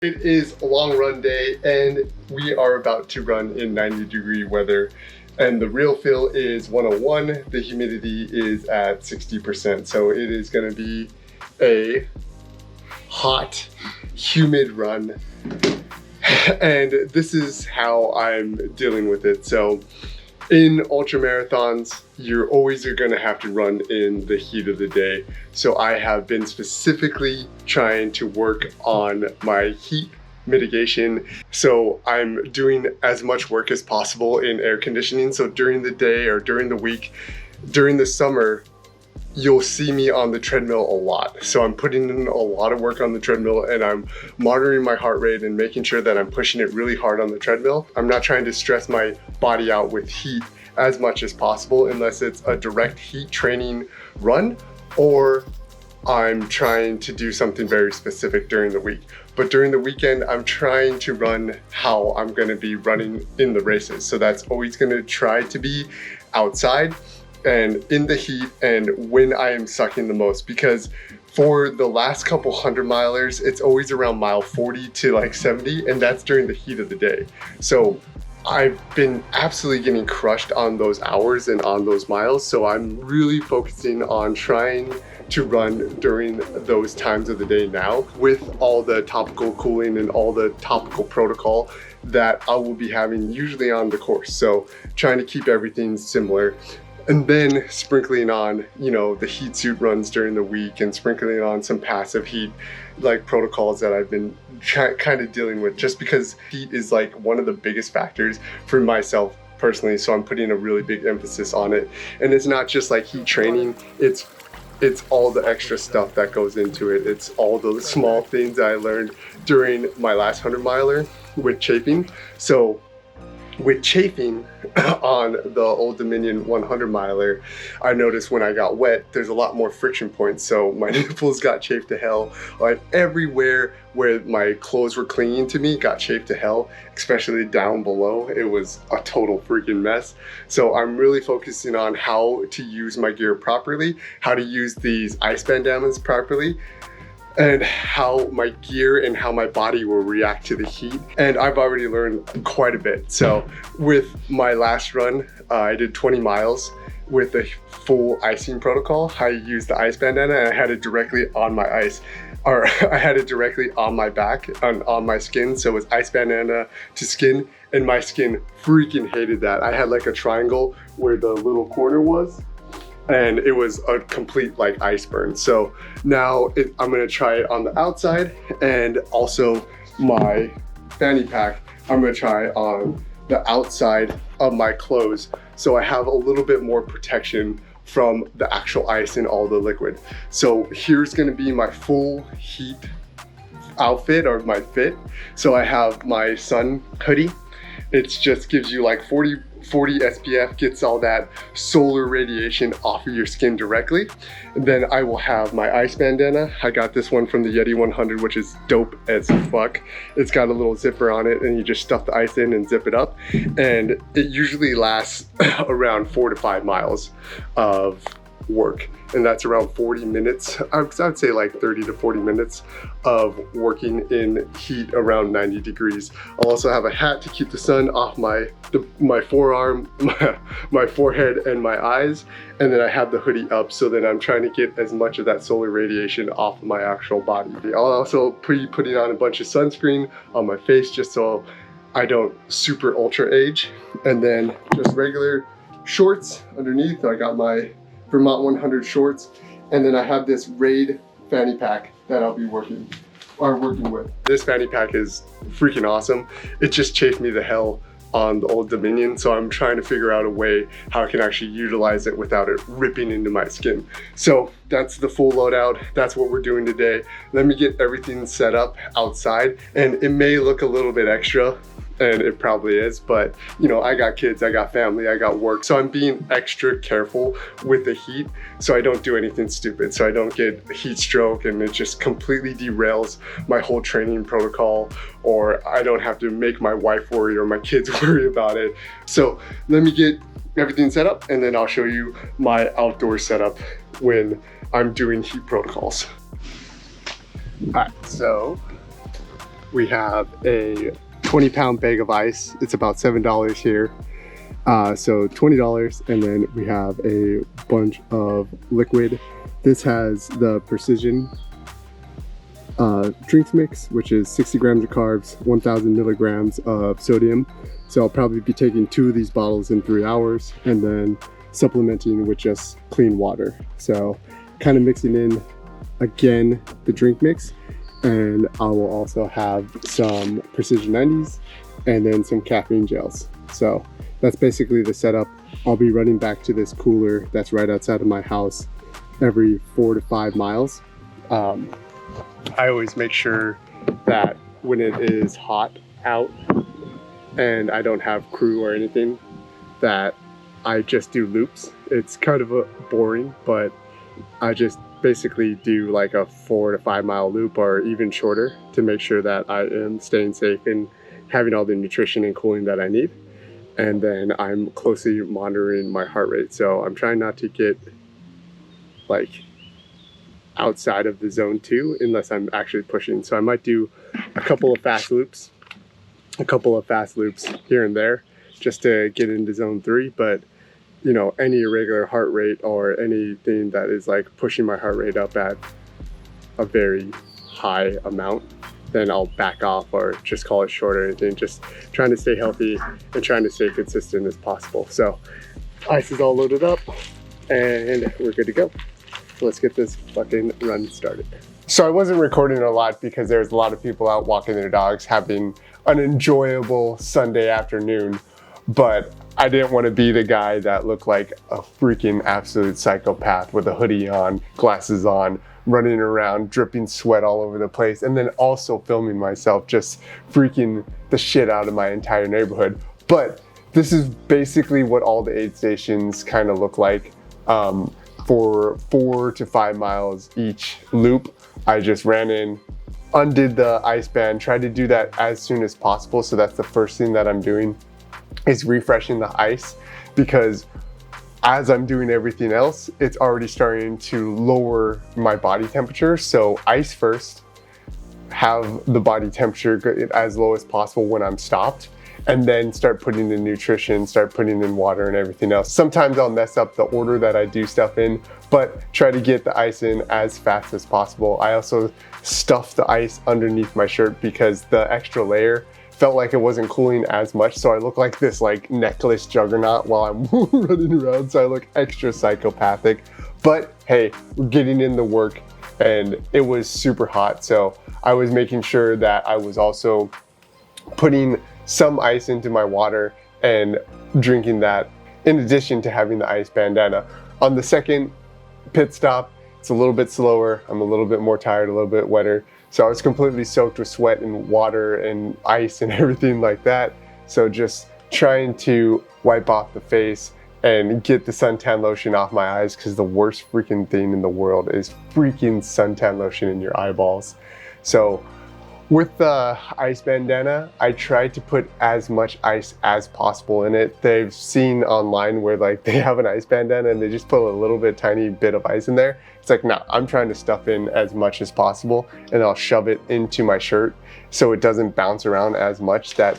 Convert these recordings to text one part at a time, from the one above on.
It is a long run day and we are about to run in 90-degree weather, and the real feel is 101. The humidity is at 60%. So it is going to be a hot, humid run. And this is how I'm dealing with it. So in ultra marathons, you're always going to have to run in the heat of the day. So I have been specifically trying to work on my heat mitigation. So I'm doing as much work as possible in air conditioning. So during the day or during the week, during the summer, you'll see me on the treadmill a lot. So I'm putting in a lot of work on the treadmill and I'm monitoring my heart rate and making sure that I'm pushing it really hard on the treadmill. I'm not trying to stress my body out with heat as much as possible unless it's a direct heat training run or I'm trying to do something very specific during the week. But during the weekend, I'm trying to run how I'm gonna be running in the races. So that's always gonna try to be outside and in the heat and when I am sucking the most, because for the last couple 100-milers, it's always around mile 40 to like 70, and that's during the heat of the day. So I've been absolutely getting crushed on those hours and on those miles. So I'm really focusing on trying to run during those times of the day now with all the topical cooling and all the topical protocol that I will be having usually on the course. So trying to keep everything similar. And then sprinkling on, the heat suit runs during the week and sprinkling on some passive heat like protocols that I've been kind of dealing with, just because heat is like one of the biggest factors for myself personally. So I'm putting a really big emphasis on it. And it's not just like heat training, it's all the extra stuff that goes into it. It's all those small things that I learned during my last 100-miler with chafing. So with chafing on the Old Dominion 100-miler, I noticed when I got wet, there's a lot more friction points. So my nipples got chafed to hell. Like everywhere where my clothes were clinging to me got chafed to hell, especially down below. It was a total freaking mess. So I'm really focusing on how to use my gear properly, how to use these ice bandanas properly, and how my gear and how my body will react to the heat. And I've already learned quite a bit. So with my last run, I did 20 miles with a full icing protocol. I used the ice bandana and I had it directly on my ice, or I had it directly on my back, on my skin. So it was ice bandana to skin, and my skin freaking hated that. I had like a triangle where the little corner was, and it was a complete like ice burn. So now I'm gonna try it on the outside, and also my fanny pack I'm gonna try on the outside of my clothes, so I have a little bit more protection from the actual ice and all the liquid. So here's gonna be my full heat outfit, or my fit. So I have my sun hoodie. It just gives you like 40 SPF, gets all that solar radiation off of your skin directly. And then I will have my ice bandana. I got this one from the Yeti 100, which is dope as fuck. It's got a little zipper on it and you just stuff the ice in and zip it up. And it usually lasts around 4 to 5 miles of work. And that's around 40 minutes. I would say like 30 to 40 minutes of working in heat around 90 degrees. I'll also have a hat to keep the sun off my forearm, my forehead, and my eyes. And then I have the hoodie up, so that I'm trying to get as much of that solar radiation off of my actual body. I'll also be putting on a bunch of sunscreen on my face just so I don't super ultra age. And then just regular shorts underneath. I got my Vermont 100 shorts, and then I have this Raid fanny pack that I'll be working with. This fanny pack is freaking awesome. It just chafed me the hell on the Old Dominion, so I'm trying to figure out a way how I can actually utilize it without it ripping into my skin. So that's the full loadout. That's what we're doing today. Let me get everything set up outside, and it may look a little bit extra, and it probably is, but I got kids, I got family, I got work. So I'm being extra careful with the heat so I don't do anything stupid, so I don't get a heat stroke and it just completely derails my whole training protocol, or I don't have to make my wife worry or my kids worry about it. So let me get everything set up, and then I'll show you my outdoor setup when I'm doing heat protocols. All right, so we have a 20-pound bag of ice. It's about $7 here. So $20, and then we have a bunch of liquid. This has the Precision drinks mix, which is 60 grams of carbs, 1,000 milligrams of sodium. So I'll probably be taking 2 of these bottles in 3 hours, and then supplementing with just clean water. So kind of mixing in again the drink mix, and I will also have some Precision 90s and then some caffeine gels. So that's basically the setup. I'll be running back to this cooler that's right outside of my house every 4 to 5 miles. I always make sure that when it is hot out and I don't have crew or anything, that I just do loops. It's kind of boring, but I just basically do like a 4 to 5 mile loop, or even shorter, to make sure that I am staying safe and having all the nutrition and cooling that I need. And then I'm closely monitoring my heart rate. So I'm trying not to get like outside of the zone 2 unless I'm actually pushing. So I might do a couple of fast loops here and there just to get into zone 3. But you know, any irregular heart rate or anything that is like pushing my heart rate up at a very high amount, then I'll back off or just call it short or anything. Just trying to stay healthy and trying to stay consistent as possible. So ice is all loaded up and we're good to go. Let's get this fucking run started. So I wasn't recording a lot because there's a lot of people out walking their dogs, having an enjoyable Sunday afternoon, but I didn't want to be the guy that looked like a freaking absolute psychopath with a hoodie on, glasses on, running around, dripping sweat all over the place, and then also filming myself just freaking the shit out of my entire neighborhood. But this is basically what all the aid stations kind of look like. For 4 to 5 miles each loop, I just ran in, undid the ice band, tried to do that as soon as possible. So that's the first thing that I'm doing, is refreshing the ice, because as I'm doing everything else, it's already starting to lower my body temperature. So ice first, have the body temperature as low as possible when I'm stopped, and then start putting in nutrition, start putting in water and everything else. Sometimes I'll mess up the order that I do stuff in, but try to get the ice in as fast as possible. I also stuff the ice underneath my shirt because the extra layer felt like it wasn't cooling as much, so I look like this like necklace juggernaut while I'm running around, so I look extra psychopathic. But hey, we're getting in the work, and it was super hot, so I was making sure that I was also putting some ice into my water and drinking that, in addition to having the ice bandana. On the second pit stop, it's a little bit slower, I'm a little bit more tired, a little bit wetter, so I was completely soaked with sweat and water and ice and everything like that. So just trying to wipe off the face and get the suntan lotion off my eyes, because the worst freaking thing in the world is freaking suntan lotion in your eyeballs. So with the ice bandana, I tried to put as much ice as possible in it. They've seen online where like they have an ice bandana and they just put a little bit, tiny bit of ice in there. It's like, no, I'm trying to stuff in as much as possible, and I'll shove it into my shirt so it doesn't bounce around as much. That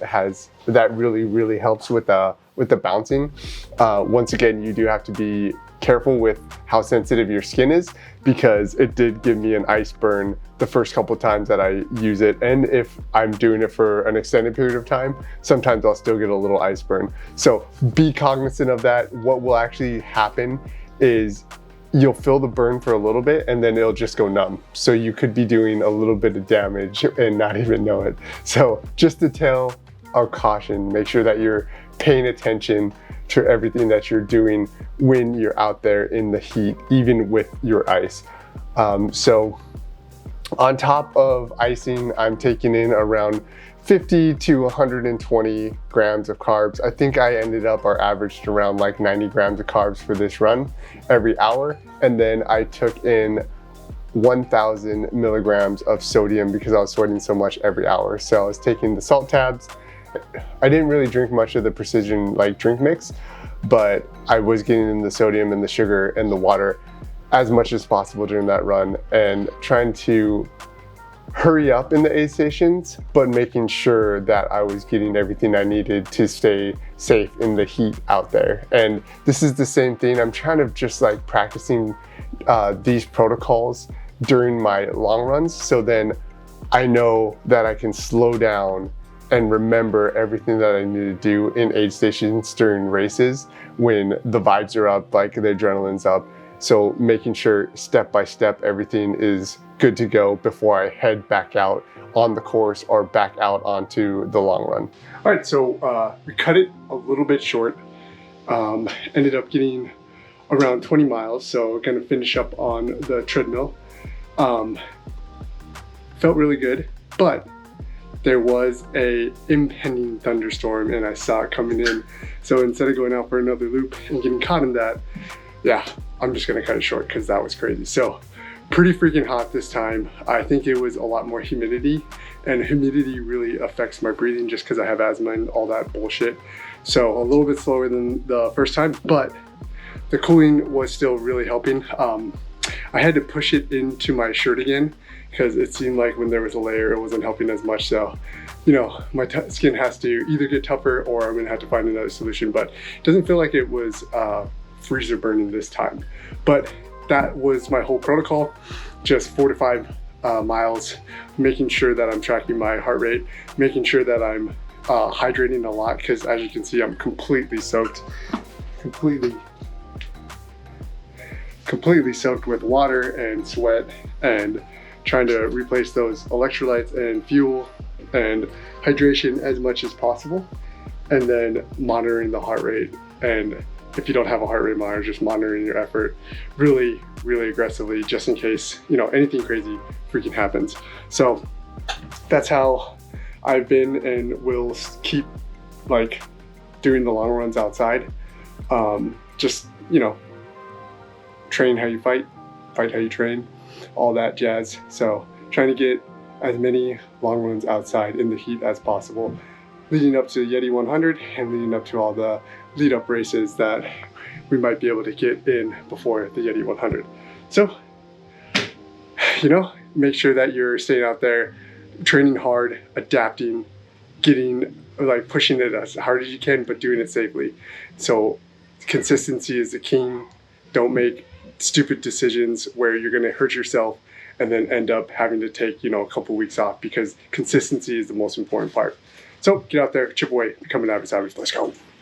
really helps with the bouncing. Once again, you do have to be careful with how sensitive your skin is, because it did give me an ice burn the first couple times that I use it. And if I'm doing it for an extended period of time, sometimes I'll still get a little ice burn. So be cognizant of that. What will actually happen is you'll feel the burn for a little bit and then it'll just go numb. So you could be doing a little bit of damage and not even know it. So just a tale of caution, make sure that you're paying attention to everything that you're doing when you're out there in the heat, even with your ice. So on top of icing, I'm taking in around 50 to 120 grams of carbs. I think I ended up or averaged around like 90 grams of carbs for this run every hour. And then I took in 1,000 milligrams of sodium because I was sweating so much every hour. So I was taking the salt tabs. I didn't really drink much of the Precision like drink mix, but I was getting in the sodium and the sugar and the water as much as possible during that run, and trying to hurry up in the aid stations, but making sure that I was getting everything I needed to stay safe in the heat out there. And this is the same thing. I'm trying to just like practicing these protocols during my long runs, so then I know that I can slow down and remember everything that I need to do in aid stations during races when the vibes are up, like the adrenaline's up. So making sure step by step everything is good to go before I head back out on the course or back out onto the long run. All right, so we cut it a little bit short. Ended up getting around 20 miles, so gonna finish up on the treadmill. Felt really good, but there was a impending thunderstorm and I saw it coming in. So instead of going out for another loop and getting caught in that, yeah, I'm just gonna cut it short because that was crazy. So pretty freaking hot this time. I think it was a lot more humidity, and humidity really affects my breathing just because I have asthma and all that bullshit. So a little bit slower than the first time, but the cooling was still really helping. I had to push it into my shirt again because it seemed like when there was a layer, it wasn't helping as much. So, you know, my skin has to either get tougher or I'm gonna have to find another solution, but it doesn't feel like it was freezer burning this time. But that was my whole protocol, just 4 to 5 miles, making sure that I'm tracking my heart rate, making sure that I'm hydrating a lot, because as you can see, I'm completely soaked, completely soaked with water and sweat, and trying to replace those electrolytes and fuel and hydration as much as possible, and then monitoring the heart rate. And if you don't have a heart rate monitor, just monitoring your effort really, really aggressively, just in case, you know, anything crazy freaking happens. So that's how I've been and will keep like doing the long runs outside. Just, you know, train how you fight, fight how you train, all that jazz. So trying to get as many long runs outside in the heat as possible, leading up to the Yeti 100 and leading up to all the lead up races that we might be able to get in before the Yeti 100. So, you know, make sure that you're staying out there, training hard, adapting, getting, like pushing it as hard as you can, but doing it safely. So consistency is the king. Don't make stupid decisions where you're going to hurt yourself and then end up having to take, you know, a couple weeks off, because consistency is the most important part. So get out there, chip away, become an average. Let's go.